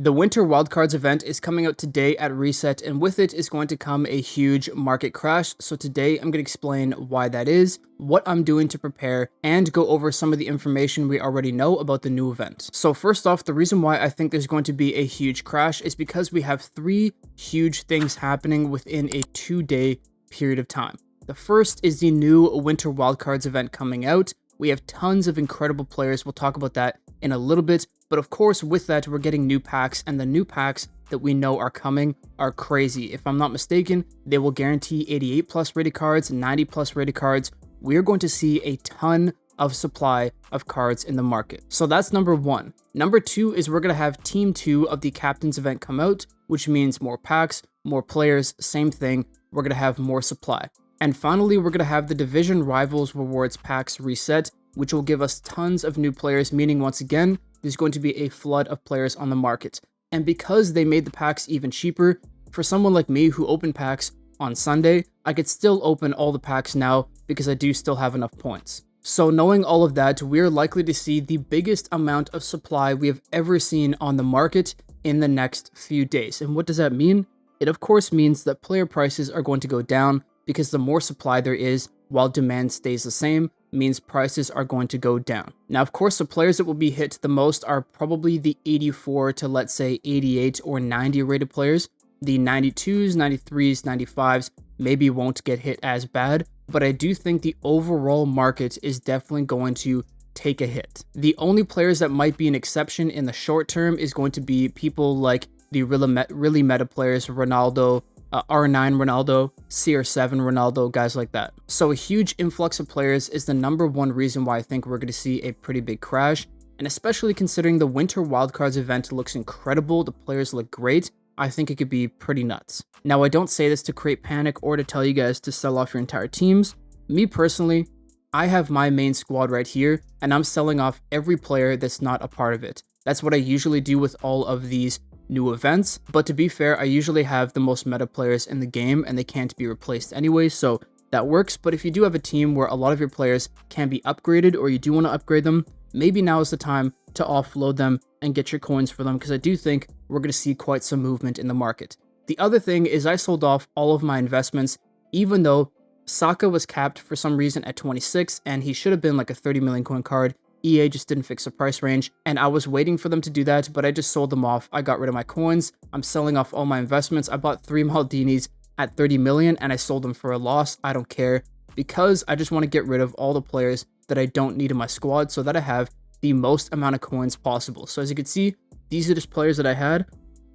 The Winter Wildcards event is coming out today at reset, and with it is going to come a huge market crash. So today I'm going to explain why that is, what I'm doing to prepare, and go over some of the information we already know about the new event. So first off, the reason why I think there's going to be a huge crash is because we have three huge things happening within a 2-day period of time. The first is the new Winter Wildcards event coming out. We have tons of incredible players. We'll talk about that in a little bit. But of course, with that, we're getting new packs, and the new packs that we know are coming are crazy. If I'm not mistaken, they will guarantee 88 plus rated cards, 90 plus rated cards. We're going to see a ton of supply of cards in the market. So that's number one. Number two is we're going to have Team 2 of the Captain's event come out, which means more packs, more players, same thing. We're going to have more supply. And finally, we're going to have the Division Rivals Rewards packs reset, which will give us tons of new players, meaning once again, there's going to be a flood of players on the market. And because they made the packs even cheaper, for someone like me who opened packs on Sunday, I could still open all the packs now because I do still have enough points. So knowing all of that, we're likely to see the biggest amount of supply we have ever seen on the market in the next few days. And what does that mean? It of course means that player prices are going to go down because the more supply there is, while demand stays the same, means prices are going to go down. Now, of course, the players that will be hit the most are probably the 84 to, let's say, 88 or 90 rated players. The 92s, 93s, 95s maybe won't get hit as bad, but I do think the overall market is definitely going to take a hit. The only players that might be an exception in the short term is going to be people like the really meta players, Ronaldo, R9 Ronaldo, CR7 Ronaldo, guys like that. So a huge influx of players is the number one reason why I think we're going to see a pretty big crash, and especially considering the Winter Wildcards event looks incredible, the players look great, I think it could be pretty nuts. Now, I don't say this to create panic or to tell you guys to sell off your entire teams. Me personally, I have my main squad right here, and I'm selling off every player that's not a part of it. That's what I usually do with all of these new events, but to be fair, I usually have the most meta players in the game and they can't be replaced anyway, so that works. But if you do have a team where a lot of your players can be upgraded, or you do want to upgrade them, maybe now is the time to offload them and get your coins for them, because I do think we're going to see quite some movement in the market. The other thing is I sold off all of my investments, even though Saka was capped for some reason at 26 and he should have been like a 30 million coin card. EA just didn't fix the price range, and I was waiting for them to do that, but I just sold them off. I got rid of my coins. I'm selling off all my investments. I bought 3 Maldinis at 30 million and I sold them for a loss. I don't care, because I just want to get rid of all the players that I don't need in my squad so that I have the most amount of coins possible. So as you can see, these are just players that I had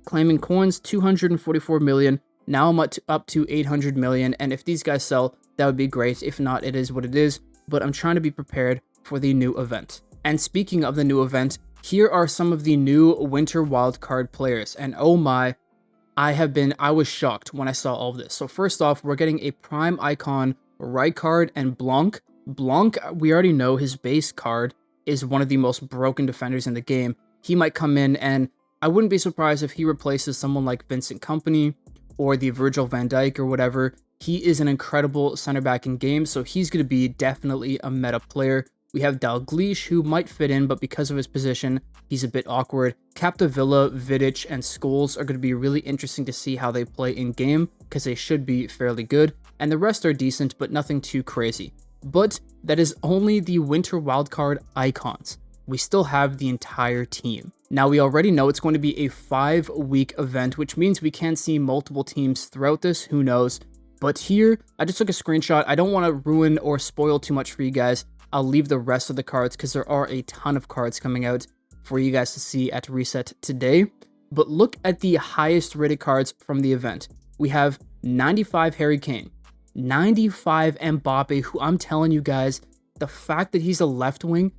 claiming coins, 244 million. Now I'm up to 800 million, and if these guys sell, that would be great. If not, it is what it is, but I'm trying to be prepared for the new event. And speaking of the new event, here are some of the new Winter Wildcard players, and oh my, I was shocked when I saw all of this. So first off, we're getting a Prime Icon, Rijkaard, and Blanc. Blanc, we already know his base card is one of the most broken defenders in the game. He might come in, and I wouldn't be surprised if he replaces someone like Vincent Kompany or the Virgil van Dijk or whatever. He is an incredible center back in game, so he's going to be definitely a meta player. We have Dalglish, who might fit in, but because of his position, he's a bit awkward. Capdevila, Vidic, and Scholes are going to be really interesting to see how they play in-game, because they should be fairly good, and the rest are decent, but nothing too crazy. But that is only the Winter Wildcard icons. We still have the entire team. Now, we already know it's going to be a 5-week event, which means we can see multiple teams throughout this, who knows. But here, I just took a screenshot. I don't want to ruin or spoil too much for you guys. I'll leave the rest of the cards because there are a ton of cards coming out for you guys to see at reset today. But look at the highest rated cards from the event. We have 95 Harry Kane, 95 Mbappe, who I'm telling you guys, the fact that he's a left wing,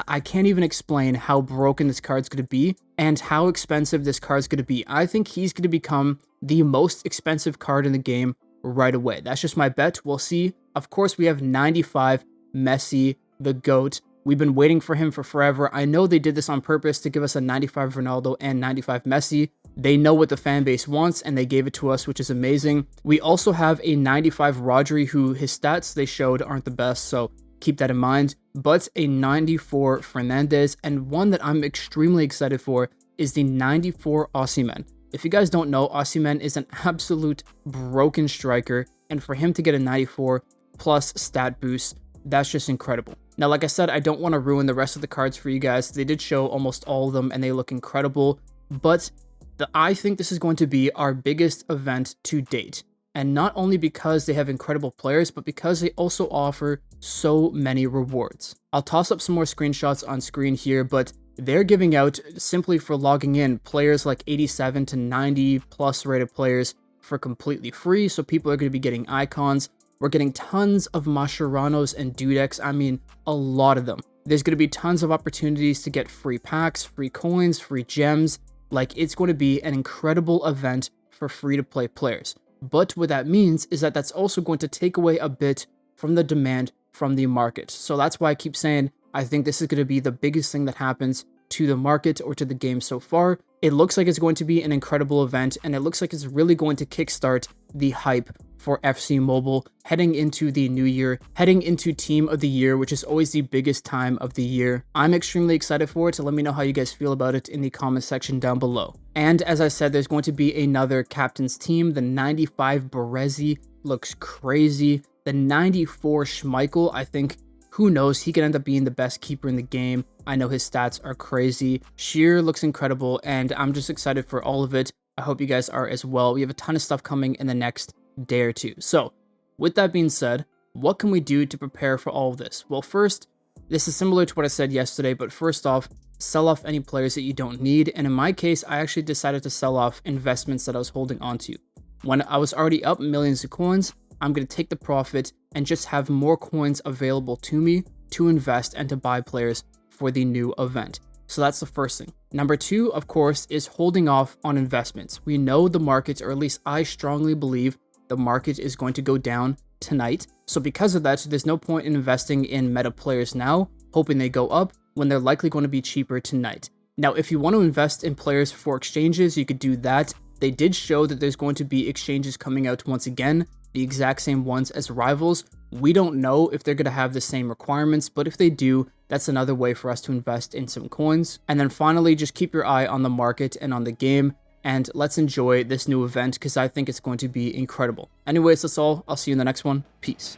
I can't even explain how broken this card's going to be and how expensive this card's going to be. I think he's going to become the most expensive card in the game right away. That's just my bet. We'll see. Of course, we have 95 Messi, the GOAT. We've been waiting for him for forever. I know they did this on purpose to give us a 95 Ronaldo and 95 Messi. They know what the fan base wants, and they gave it to us, which is amazing. We also have a 95 Rodri, who his stats they showed aren't the best, so keep that in mind. But a 94 Fernandez, and one that I'm extremely excited for is the 94 Osimhen. If you guys don't know, Osimhen is an absolute broken striker, and for him to get a 94 plus stat boost, that's just incredible. Now, like I said, I don't want to ruin the rest of the cards for you guys. They did show almost all of them, and they look incredible, but I think this is going to be our biggest event to date. And not only because they have incredible players, but because they also offer so many rewards. I'll toss up some more screenshots on screen here, but they're giving out, simply for logging in, players like 87 to 90 plus rated players for completely free. So people are going to be getting icons. We're getting tons of Masheranos and Dudeks. I mean, a lot of them. There's going to be tons of opportunities to get free packs, free coins, free gems. Like, it's going to be an incredible event for free-to-play players. But what that means is that that's also going to take away a bit from the demand from the market. So that's why I keep saying I think this is going to be the biggest thing that happens to the market or to the game so far. It looks like it's going to be an incredible event, and it looks like it's really going to kickstart the hype for FC Mobile heading into the new year, heading into Team of the Year, which is always the biggest time of the year. I'm extremely excited for it, so let me know how you guys feel about it in the comment section down below. And as I said, there's going to be another captain's team. The 95 Berezi looks crazy. The 94 Schmeichel, I think, who knows, he could end up being the best keeper in the game. I know his stats are crazy. Shearer looks incredible, and I'm just excited for all of it. I hope you guys are as well. We have a ton of stuff coming in the next day or two. So, with that being said, what can we do to prepare for all of this? Well, first, this is similar to what I said yesterday, but first off, sell off any players that you don't need. And in my case, I actually decided to sell off investments that I was holding onto. When I was already up millions of coins, I'm going to take the profit and just have more coins available to me to invest and to buy players for the new event. So that's the first thing. Number two, of course, is holding off on investments. We know the market, or at least I strongly believe the market is going to go down tonight. So because of that, there's no point in investing in meta players now, hoping they go up when they're likely going to be cheaper tonight. Now, if you want to invest in players for exchanges, you could do that. They did show that there's going to be exchanges coming out once again, the exact same ones as Rivals. We don't know if they're going to have the same requirements, but if they do, that's another way for us to invest in some coins. And then finally, just keep your eye on the market and on the game, and let's enjoy this new event because I think it's going to be incredible. Anyways, that's all. I'll see you in the next one. Peace.